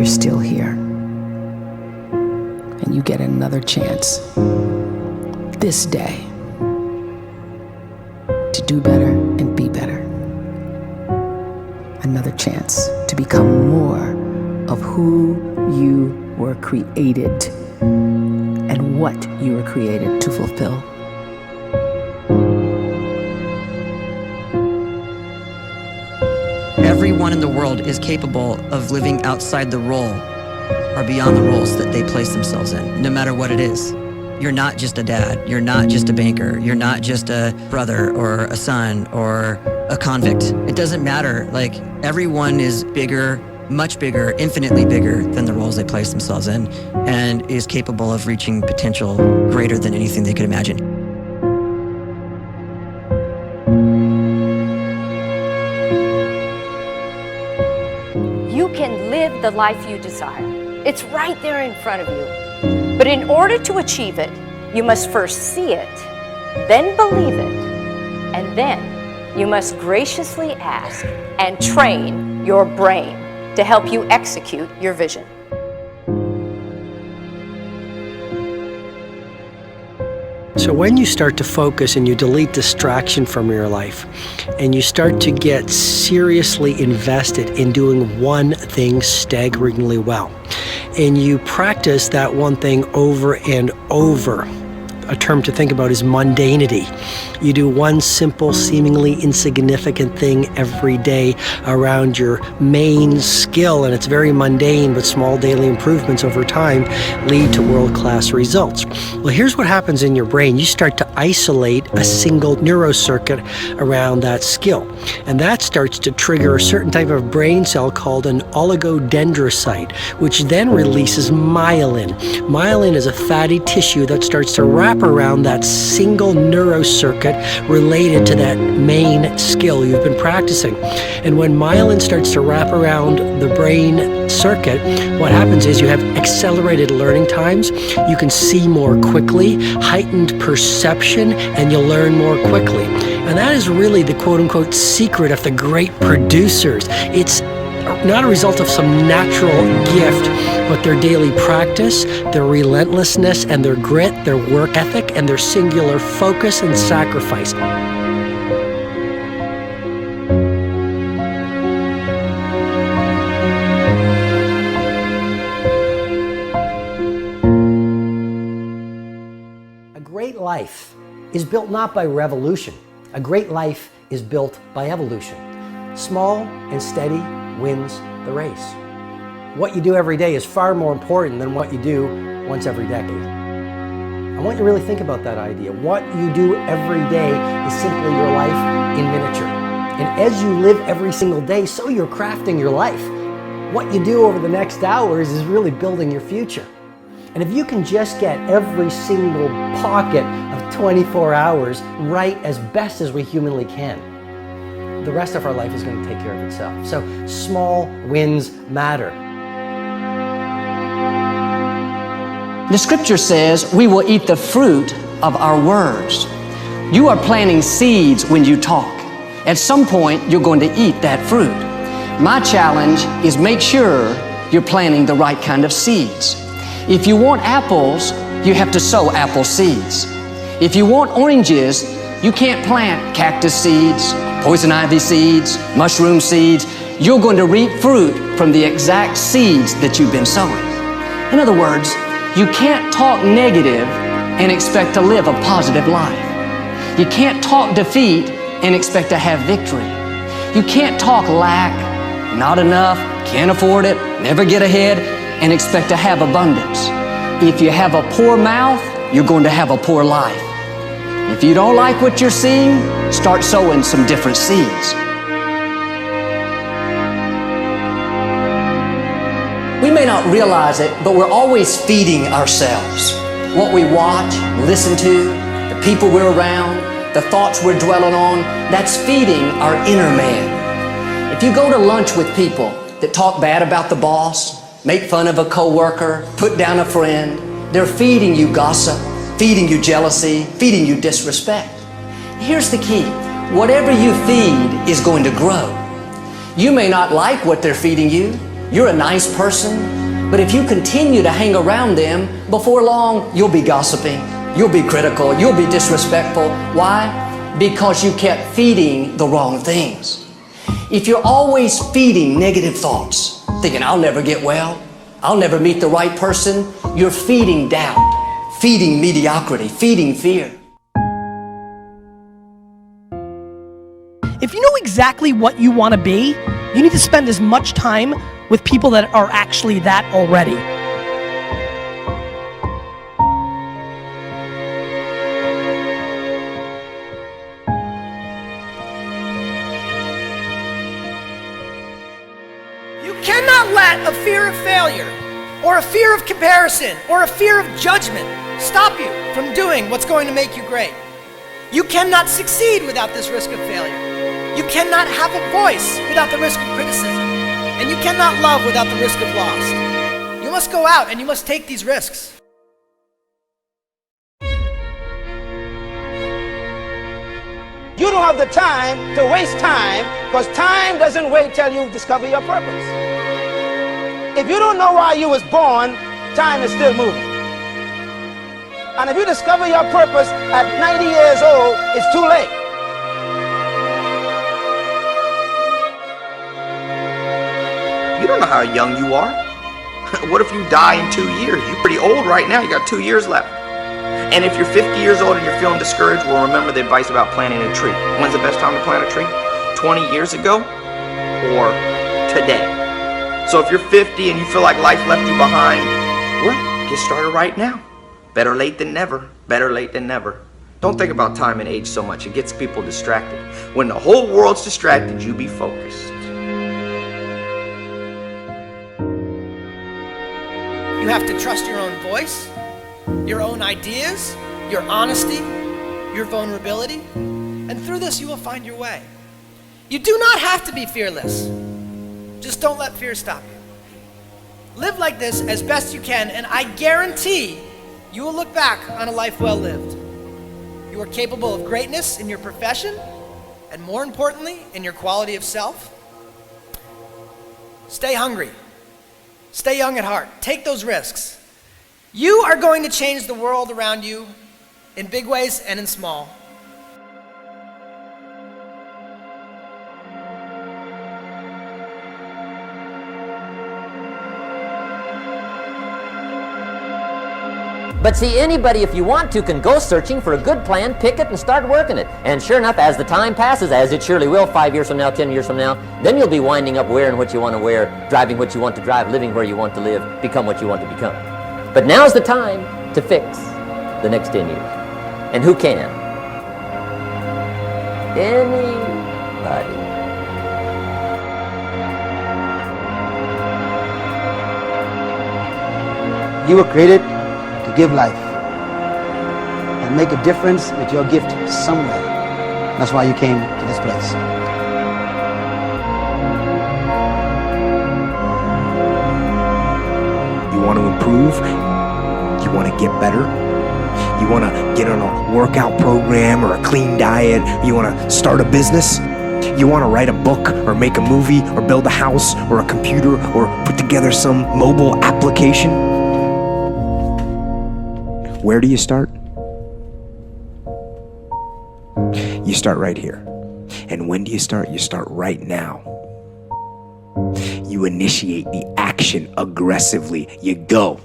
you're still here. And you get another chance this day to do better and be better. Another chance to become more of who you were created and what you were created to fulfill. Everyone in the world is capable of living outside the role or beyond the roles that they place themselves in, no matter what it is. You're not just a dad, you're not just a banker, you're not just a brother or a son or a convict. It doesn't matter. Like, everyone is bigger, much bigger, infinitely bigger than the roles they place themselves in, and is capable of reaching potential greater than anything they could imagine. You can live the life you desire. It's right there in front of you. But in order to achieve it, you must first see it, then believe it, and then you must graciously ask and train your brain to help you execute your vision. So when you start to focus and you delete distraction from your life, and you start to get seriously invested in doing one thing staggeringly well, and you practice that one thing over and over, a term to think about is mundanity. You do one simple, seemingly insignificant thing every day around your main skill, and it's very mundane, but small daily improvements over time lead to world-class results. Well, here's what happens in your brain. You start to isolate a single neurocircuit around that skill, and that starts to trigger a certain type of brain cell called an oligodendrocyte, which then releases myelin. Myelin is a fatty tissue that starts to wrap around that single neurocircuit related to that main skill you've been practicing. And when myelin starts to wrap around the brain circuit, what happens is you have accelerated learning times, you can see more quickly, heightened perception, and you'll learn more quickly. And that is really the quote-unquote secret of the great producers. It's not a result of some natural gift, but their daily practice, their relentlessness and their grit, their work ethic, and their singular focus and sacrifice. A great life is built not by revolution. A great life is built by evolution. Small and steady wins the race. What you do every day is far more important than what you do once every decade. I want you to really think about that idea. What you do every day is simply your life in miniature. And as you live every single day, so you're crafting your life. What you do over the next hours is really building your future. And if you can just get every single pocket of 24 hours right as best as we humanly can, the rest of our life is going to take care of itself. So small wins matter. The scripture says we will eat the fruit of our words. You are planting seeds when you talk. At some point, you're going to eat that fruit. My challenge is make sure you're planting the right kind of seeds. If you want apples, you have to sow apple seeds. If you want oranges, you can't plant cactus seeds, poison ivy seeds, mushroom seeds. You're going to reap fruit from the exact seeds that you've been sowing. In other words, you can't talk negative and expect to live a positive life. You can't talk defeat and expect to have victory. You can't talk lack, not enough, can't afford it, never get ahead, and expect to have abundance. If you have a poor mouth, you're going to have a poor life. If you don't like what you're seeing, start sowing some different seeds. We may not realize it, but we're always feeding ourselves. What we watch, listen to, the people we're around, the thoughts we're dwelling on, that's feeding our inner man. If you go to lunch with people that talk bad about the boss, make fun of a coworker, put down a friend, they're feeding you gossip, feeding you jealousy, feeding you disrespect. Here's the key. Whatever you feed is going to grow. You may not like what they're feeding you. You're a nice person, but if you continue to hang around them, before long, you'll be gossiping, you'll be critical, you'll be disrespectful. Why? Because you kept feeding the wrong things. If you're always feeding negative thoughts, thinking, I'll never get well, I'll never meet the right person, you're feeding doubt, feeding mediocrity, feeding fear. If you know exactly what you want to be, you need to spend as much time with people that are actually that already. You cannot let a fear of failure, or a fear of comparison, or a fear of judgment stop you from doing what's going to make you great. You cannot succeed without this risk of failure. You cannot have a voice without the risk of criticism. And you cannot love without the risk of loss. You must go out and you must take these risks. You don't have the time to waste time, because time doesn't wait till you discover your purpose. If you don't know why you was born, time is still moving. And if you discover your purpose at 90 years old, it's too late. You don't know how young you are. What if you die in 2 years? You're pretty old right now. You got 2 years left. And if you're 50 years old and you're feeling discouraged, well, remember the advice about planting a tree. When's the best time to plant a tree? 20 years ago or today? So if you're 50 and you feel like life left you behind, well, get started right now. Better late than never. Better late than never. Don't think about time and age so much. It gets people distracted. When the whole world's distracted, you be focused. You have to trust your own voice, your own ideas, your honesty, your vulnerability, and through this you will find your way. You do not have to be fearless. Just don't let fear stop you. Live like this as best you can, and I guarantee you will look back on a life well lived. You are capable of greatness in your profession, and more importantly, in your quality of self. Stay hungry. Stay young at heart. Take those risks. You are going to change the world around you in big ways and in small. But see, anybody, if you want to, can go searching for a good plan, pick it, and start working it. And sure enough, as the time passes, as it surely will 5 years from now, 10 years from now, then you'll be winding up wearing what you want to wear, driving what you want to drive, living where you want to live, become what you want to become. But now's the time to fix the next 10 years. And who can? Anybody. You were created to give life and make a difference with your gift somewhere. That's why you came to this place. You want to improve? You want to get better? You want to get on a workout program or a clean diet? You want to start a business? You want to write a book or make a movie or build a house or a computer or put together some mobile application? Where do you start? You start right here. And when do you start? You start right now. You initiate the action aggressively. You go.